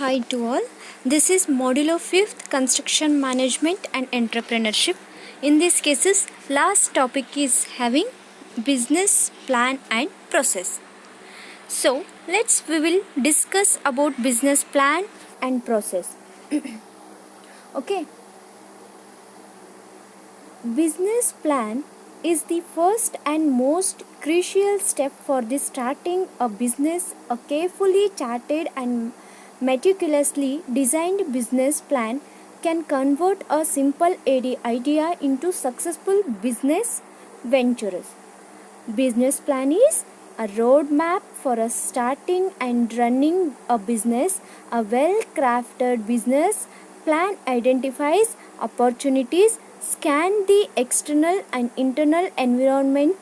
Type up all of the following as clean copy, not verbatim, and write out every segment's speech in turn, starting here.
Hi to all. This is Modulo 5th Construction Management and Entrepreneurship. In these cases, last topic is having business plan and process. So, we will discuss about business plan and process. Okay. Business plan is the first and most crucial step for the starting a business. A carefully charted and meticulously designed business plan can convert a simple idea into successful business ventures. Business plan is a roadmap for a starting and running a business. A well-crafted business plan identifies opportunities, scan the external and internal environment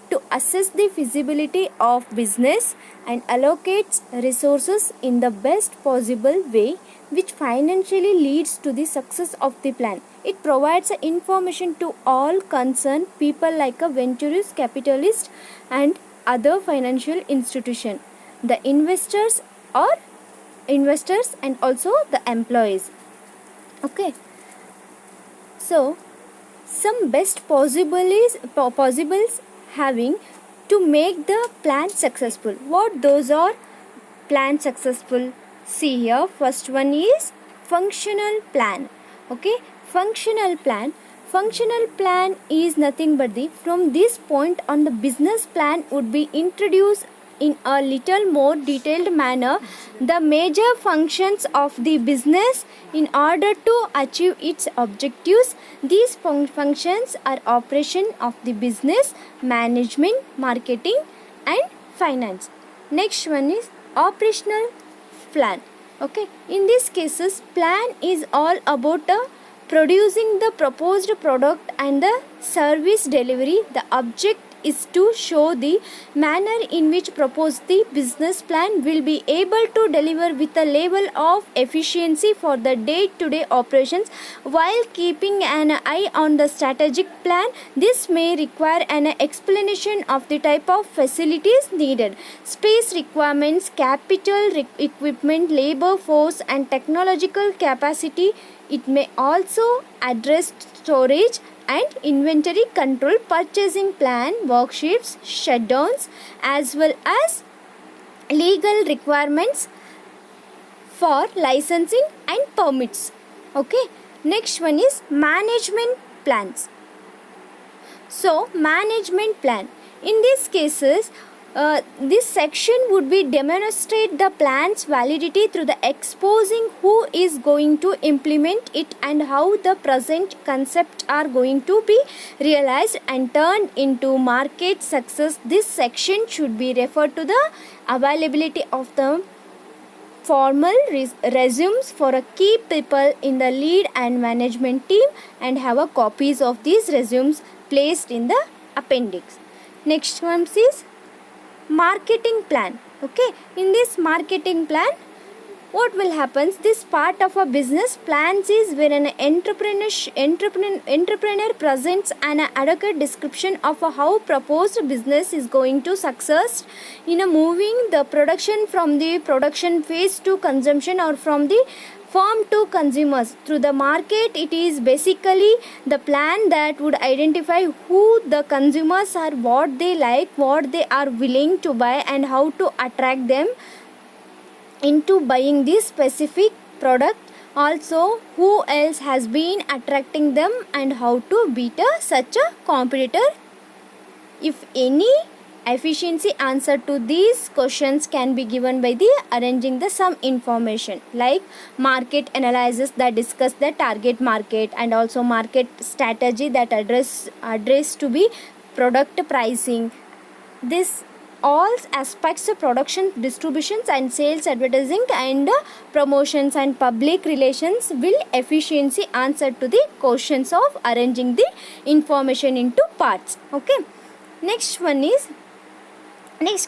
to assess the feasibility of business, and allocates resources in the best possible way, which financially leads to the success of the plan. It provides information to all concerned people like a venturous capitalist and other financial institution, the investors and also the employees. Okay. So some best possibles having to make the plan successful. What those are plan successful? See here, first one is functional plan. Okay, functional plan is nothing but from this point on, the business plan would be introduced in a little more detailed manner the major functions of the business in order to achieve its objectives. These functions are operation of the business, management, marketing and finance. Next one is operational plan. Okay, in these cases, plan is all about producing the proposed product and the service delivery. The object is to show the manner in which proposed the business plan will be able to deliver with a level of efficiency for the day-to-day operations while keeping an eye on the strategic plan. This may require an explanation of the type of facilities needed, space requirements, capital equipment, labor force and technological capacity. It may also address storage and inventory control, purchasing plan, worksheets, shutdowns, as well as legal requirements for licensing and permits. Okay, next one is management plans. So, management plan. In these cases, this section would be demonstrate the plan's validity through the exposing who is going to implement it and how the present concepts are going to be realized and turned into market success. This section should be referred to the availability of the formal resumes for a key people in the lead and management team, and have a copies of these resumes placed in the appendix. Next one is marketing plan. Okay, in this marketing plan, what will happen? This part of a business plans is where an entrepreneur presents an adequate description of how proposed business is going to success in moving the production from the production phase to consumption, or from the farm to consumers through the market. It is basically the plan that would identify who the consumers are, what they like, what they are willing to buy, and how to attract them into buying this specific product. Also, who else has been attracting them and how to beat such a competitor. If any efficiency answer to these questions can be given by the arranging the some information like market analysis that discuss the target market, and also market strategy that address to be product pricing. This all aspects of production, distributions and sales, advertising and promotions and public relations will efficiency answer to the questions of arranging the information into parts. Okay, next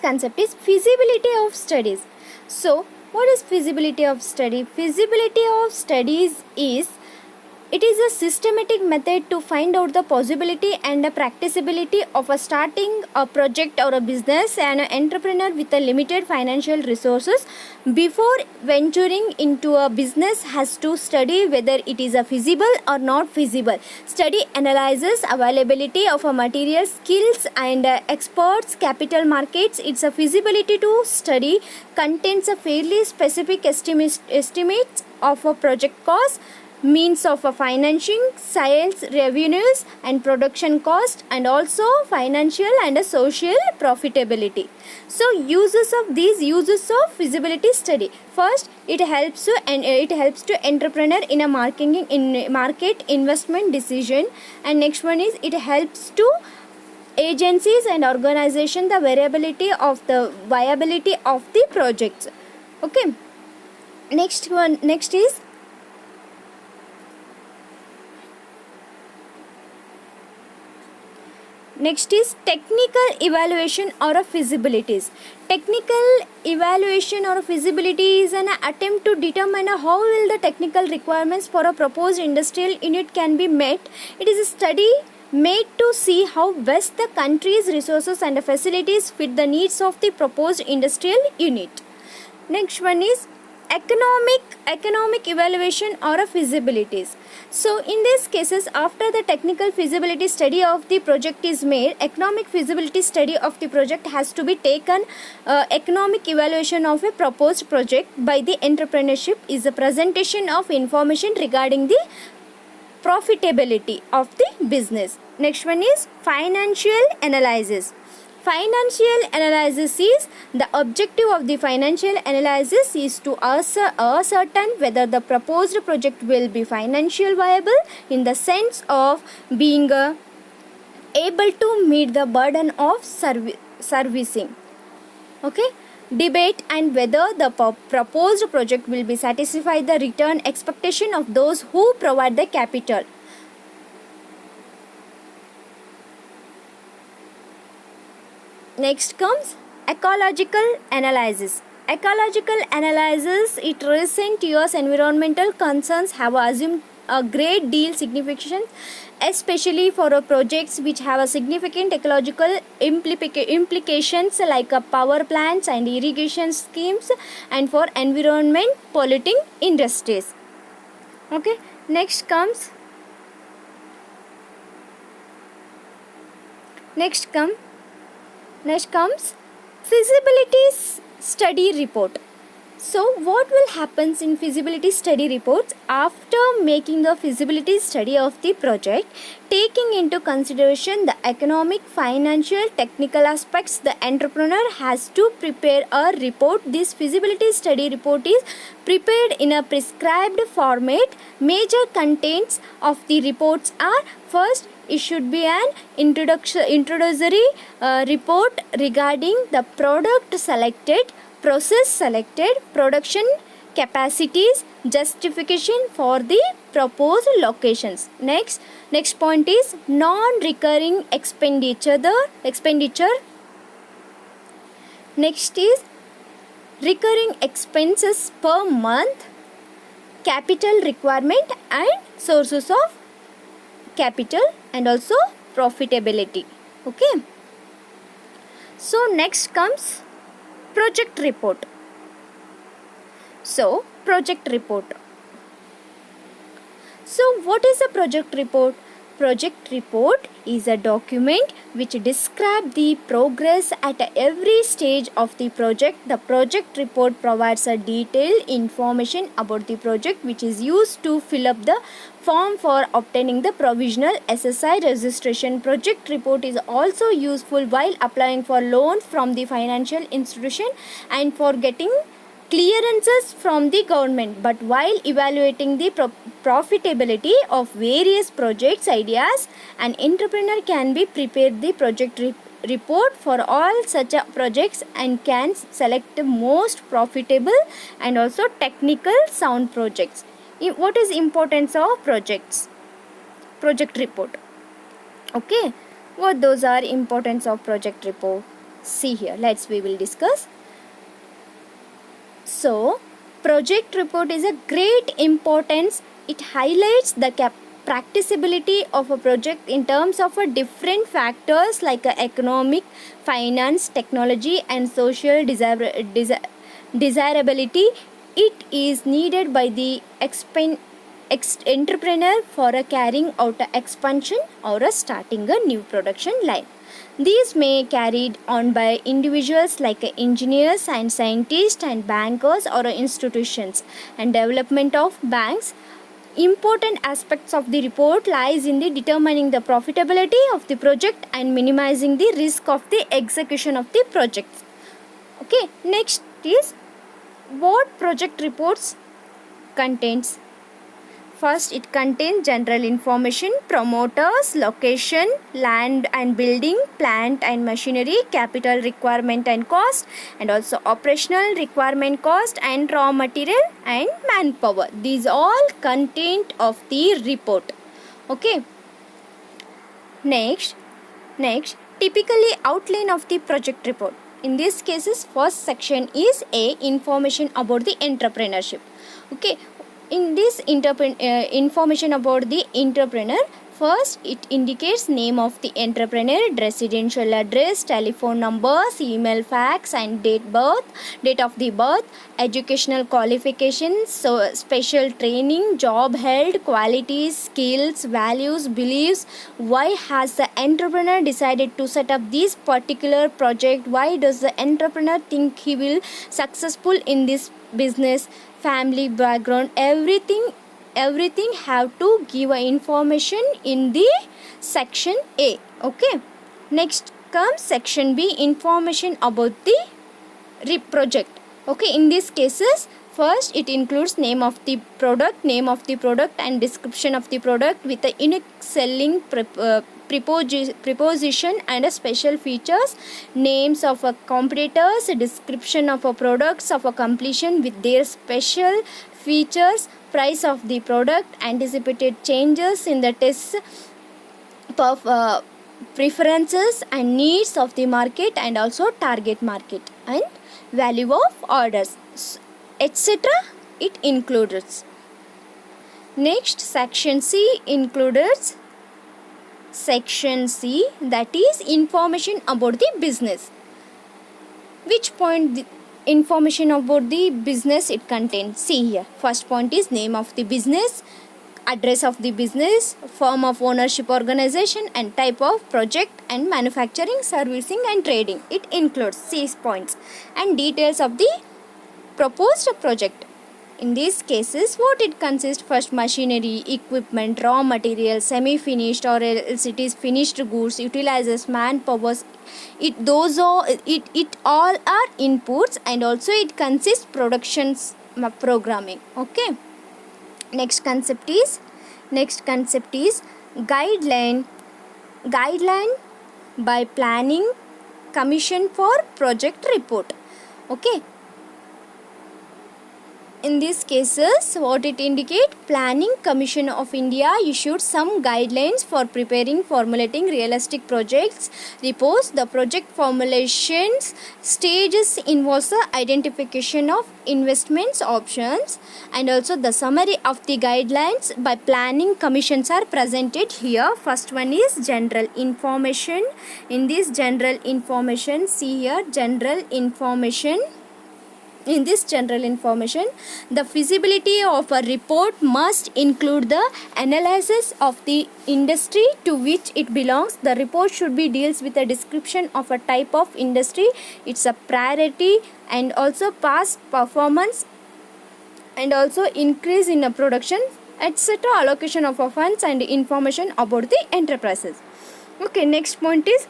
concept is feasibility of studies. So what is feasibility of study? Feasibility of studies is It is a systematic method to find out the possibility and the practicability of a starting a project or a business. And an entrepreneur with a limited financial resources before venturing into a business has to study whether it is a feasible or not feasible. Study analyzes availability of a material, skills and experts, capital markets. It's a feasibility to study contains a fairly specific estimates of a project cost, means of a financing, sales revenues and production cost, and also financial and a social profitability. So uses of feasibility study: first, it helps to entrepreneur in a market investment decision. And next one is, it helps to agencies and organization the viability of the projects. Okay, next is technical evaluation or a feasibilities. Technical evaluation or a feasibility is an attempt to determine how will the technical requirements for a proposed industrial unit can be met. It is a study made to see how best the country's resources and facilities fit the needs of the proposed industrial unit. Next one is economic evaluation or a feasibilities. So in these cases, after the technical feasibility study of the project is made, economic feasibility study of the project has to be taken. Economic evaluation of a proposed project by the entrepreneurship is a presentation of information regarding the profitability of the business. Next one is financial analysis. Financial analysis is the objective of the financial analysis is to ascertain whether the proposed project will be financially viable in the sense of being able to meet the burden of servicing. Okay, debate and whether the proposed project will be satisfy the return expectation of those who provide the capital. Next comes ecological analysis. Ecological analysis, in recent years environmental concerns have assumed a great deal significance, especially for projects which have a significant ecological implications like power plants and irrigation schemes, and for environment polluting industries. Okay, next comes feasibility study report. So what will happen in feasibility study reports? After making the feasibility study of the project, taking into consideration the economic, financial, technical aspects, the entrepreneur has to prepare a report. This feasibility study report is prepared in a prescribed format. Major contents of the reports are: first, it should be an introductory report regarding the product selected, process selected, production capacities, justification for the proposed locations. Next point is non-recurring expenditure. Next is recurring expenses per month, capital requirement and sources of capital, and also profitability. Okay, so next comes project report. So what is a project report? Project report is a document which describes the progress at every stage of the project. The project report provides a detailed information about the project, which is used to fill up the form for obtaining the provisional SSI registration. Project report is also useful while applying for loans from the financial institution and for getting clearances from the government. But while evaluating the profitability of various projects ideas, an entrepreneur can be prepared the project report for all such projects and can select the most profitable and also technical sound projects. What is importance of project report? Okay, what those are importance of project report? See here, we will discuss. So project report is a great importance it highlights the practicability of a project in terms of different factors like economic, finance, technology, and social desirability. It is needed by the entrepreneur for a carrying out a expansion or a starting a new production line. These may carried on by individuals like engineers and scientists and bankers or institutions. And development of banks. Important aspects of the report lies in the determining the profitability of the project and minimizing the risk of the execution of the projects. Okay, next is what project reports contains. First, it contains general information, promoters, location, land and building, plant and machinery, capital requirement and cost, and also operational requirement cost and raw material and manpower. These all content of the report. Okay. Next, typically outline of the project report. In these cases, first section is A, information about the entrepreneurship. Okay. In this information about the entrepreneur, first it indicates name of the entrepreneur, residential address, telephone numbers, email, fax, and date of the birth, educational qualifications, so special training, job held, qualities, skills, values, beliefs. Why has the entrepreneur decided to set up this particular project? Why does the entrepreneur think he will successful in this business? Family background, everything have to give a information in the section A. Okay. Next comes section B, information about the project. Okay, in these cases, first it includes name of the product and description of the product with a unique selling preposition and a special features, names of a competitors, description of a products of a completion with their special features, price of the product, anticipated changes in the test preferences and needs of the market, and also target market and value of orders, etc. it includes. Next, section C includes section C, that is information about the business. Which point the information about the business it contains? See here. First point is name of the business, address of the business, form of ownership organization, and type of project and manufacturing, servicing and trading. It includes these points and details of the proposed project. In these cases, what it consists? First, machinery, equipment, raw material, semi-finished or else it is finished goods, utilizes manpower. It all are inputs, and also it consists productions programming. Okay. Next concept is guideline by planning commission for project report. Okay. In these cases, what it indicates? Planning Commission of India issued some guidelines for formulating realistic projects reports. The project formulations stages involves the identification of investments options, and also the summary of the guidelines by planning commissions are presented here. First one is general information. In this general information, see here general information. In this general information, the feasibility of a report must include the analysis of the industry to which it belongs. The report should be deals with a description of a type of industry, its a priority, and also past performance, and also increase in a production, etc. Allocation of funds and information about the enterprises. Okay, next point is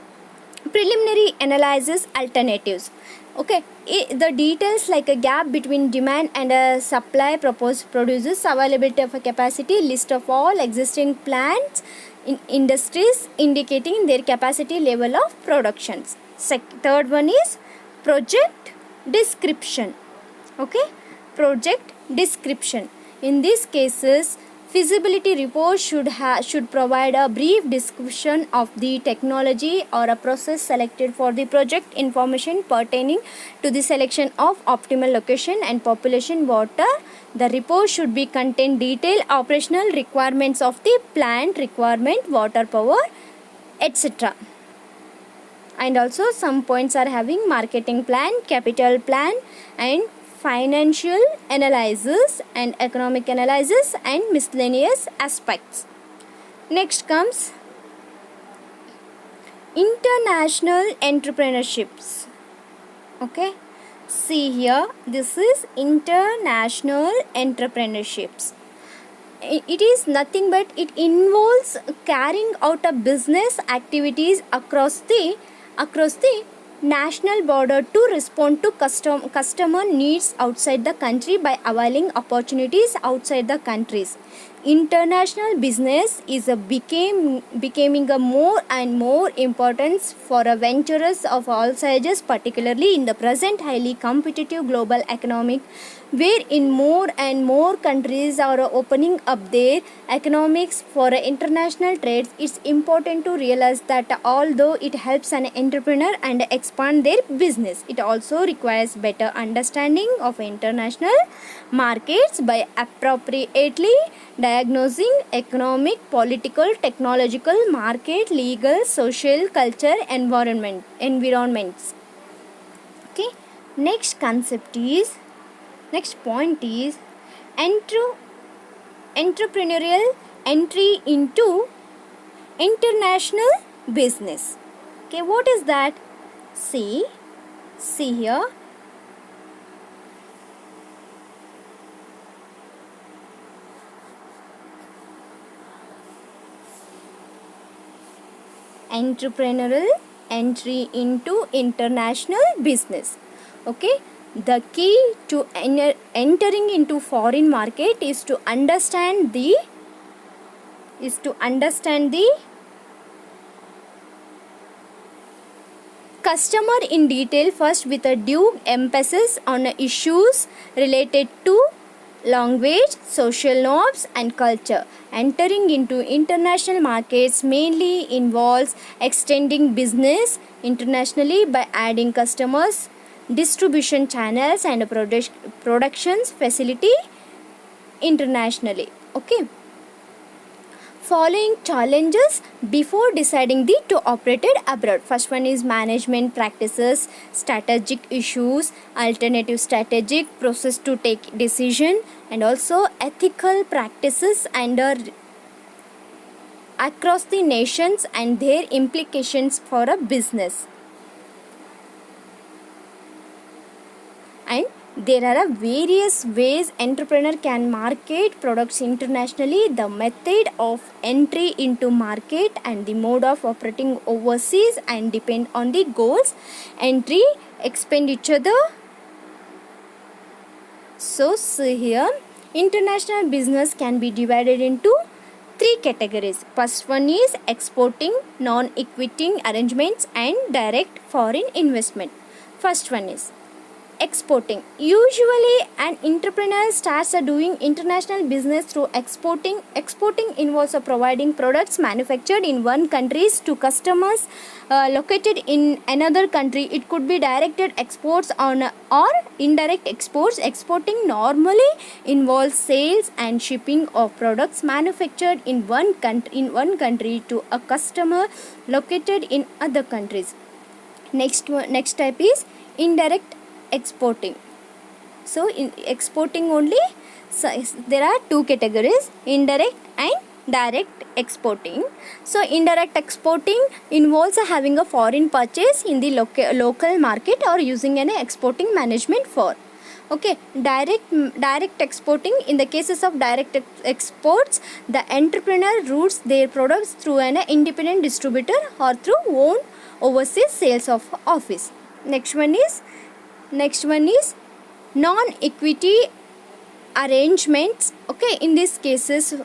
preliminary analysis alternatives. Okay, the details like a gap between demand and a supply produces availability of a capacity, list of all existing plants in industries indicating their capacity level of productions. Third one is project description. Okay, project description. In these cases, Feasibility report should provide a brief description of the technology or a process selected for the project, information pertaining to the selection of optimal location and population water. The report should be contain detailed operational requirements of the plant, requirement, water power, etc. And also some points are having marketing plan, capital plan, and financial analysis and economic analysis and miscellaneous aspects. Next comes international entrepreneurships. Okay, see here, this is international entrepreneurships. It is nothing but it involves carrying out a business activities across the national border to respond to customer needs outside the country by availing opportunities outside the countries. International business is becoming a more and more importance for a venturers of all sizes, particularly in the present highly competitive global economic, wherein more and more countries are opening up their economics for international trades. It's important to realize that although it helps an entrepreneur and expand their business, it also requires better understanding of international markets by appropriately diagnosing economic, political, technological, market, legal, social, culture, environments. Okay, next point is entrepreneurial entry into international business. Okay, what is that? See here. Entrepreneurial entry into international business. Okay, the key to entering into foreign market is to understand the customer in detail first, with a due emphasis on issues related to language, social norms, and culture. Entering into international markets mainly involves extending business internationally by adding customers, distribution channels, and productions facility internationally. Okay, following challenges before deciding to operate it abroad. First one is management practices, strategic issues, alternative strategic process to take decision, and also ethical practices and across the nations and their implications for a business. And there are various ways entrepreneur can market products internationally. The method of entry into market and the mode of operating overseas and depend on the goals, entry, expenditure. So here, international business can be divided into 3 categories. First one is exporting, non-equity arrangements, and direct foreign investment. First one is exporting. Usually an entrepreneur starts doing international business through exporting. Exporting involves providing products manufactured in one country to customers located in another country. It could be directed exports or indirect exports. Exporting normally involves sales and shipping of products manufactured in one country to a customer located in other countries. Next type is indirect exporting. So in exporting only, there are 2 categories, indirect and direct exporting. So indirect exporting involves having a foreign purchase in the local market or using an exporting management for. Okay, direct exporting. In the cases of direct exports, the entrepreneur routes their products through an independent distributor or through own overseas sales of office. Next one is non-equity arrangements. Okay, in these cases,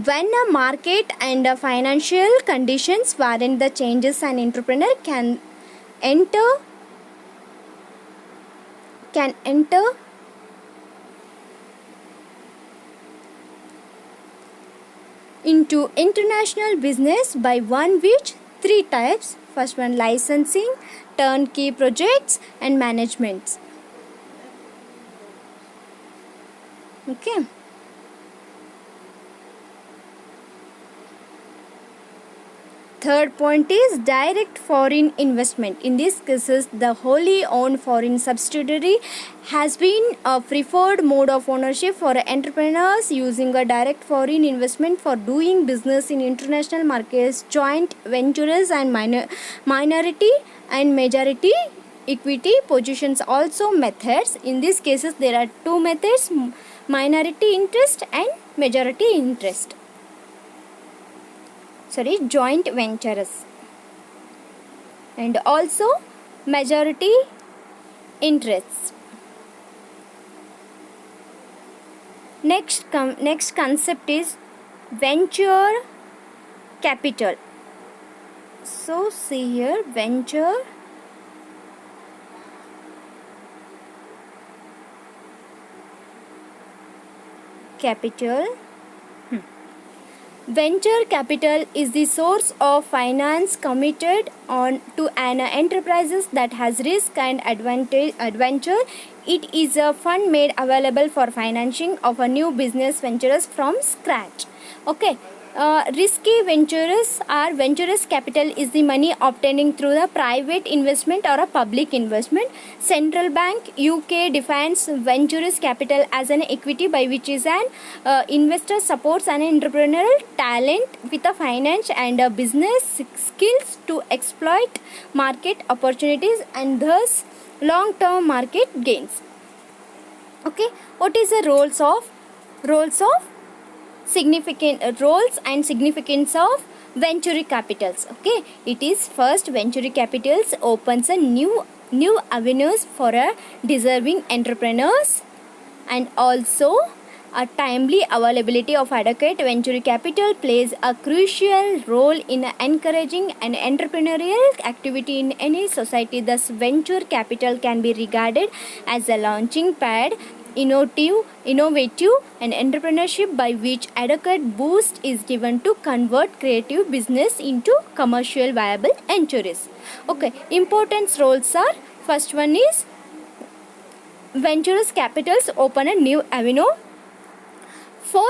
when a market and financial conditions warrant the changes, an entrepreneur can enter into international business by one which three types. First one, licensing, turnkey projects, and management. Okay. Third point is direct foreign investment. In this cases, the wholly owned foreign subsidiary has been a preferred mode of ownership for entrepreneurs using a direct foreign investment for doing business in international markets, joint ventures, and minority and majority equity positions. Also methods. In these cases, there are two methods: minority interest and majority interest. Joint ventures, and also majority interests. Next concept is venture capital. So see here, venture capital. Venture capital is the source of finance committed on to an enterprise that has risk and adventure. It is a fund made available for financing of a new business ventures from scratch. Okay. Risky ventures or venturous capital is the money obtaining through the private investment or a public investment. Central Bank UK defines venturous capital as an equity by which is an investor supports an entrepreneurial talent with a finance and a business skills to exploit market opportunities and thus long-term market gains. Okay, what is the roles of roles and significance of venture capitals? Okay, it is first, venture capitals opens a new avenues for a deserving entrepreneurs, and also a timely availability of adequate venture capital plays a crucial role in encouraging an entrepreneurial activity in any society. Thus, venture capital can be regarded as a launching pad, innovative and entrepreneurship by which adequate boost is given to convert creative business into commercial viable ventures. Okay, important roles are, first one is venturous capitals open a new avenue for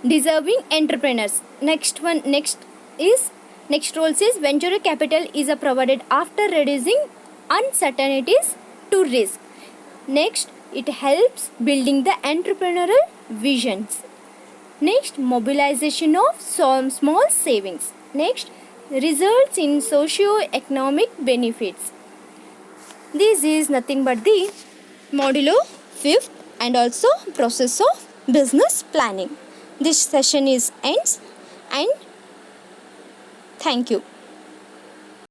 deserving entrepreneurs. Next roles is venture capital is provided after reducing uncertainties to risk. Next, it helps building the entrepreneurial visions. Next, mobilization of some small savings. Next, results in socio-economic benefits. This is nothing but the modulo 5th and also process of business planning. This session is ends, and thank you.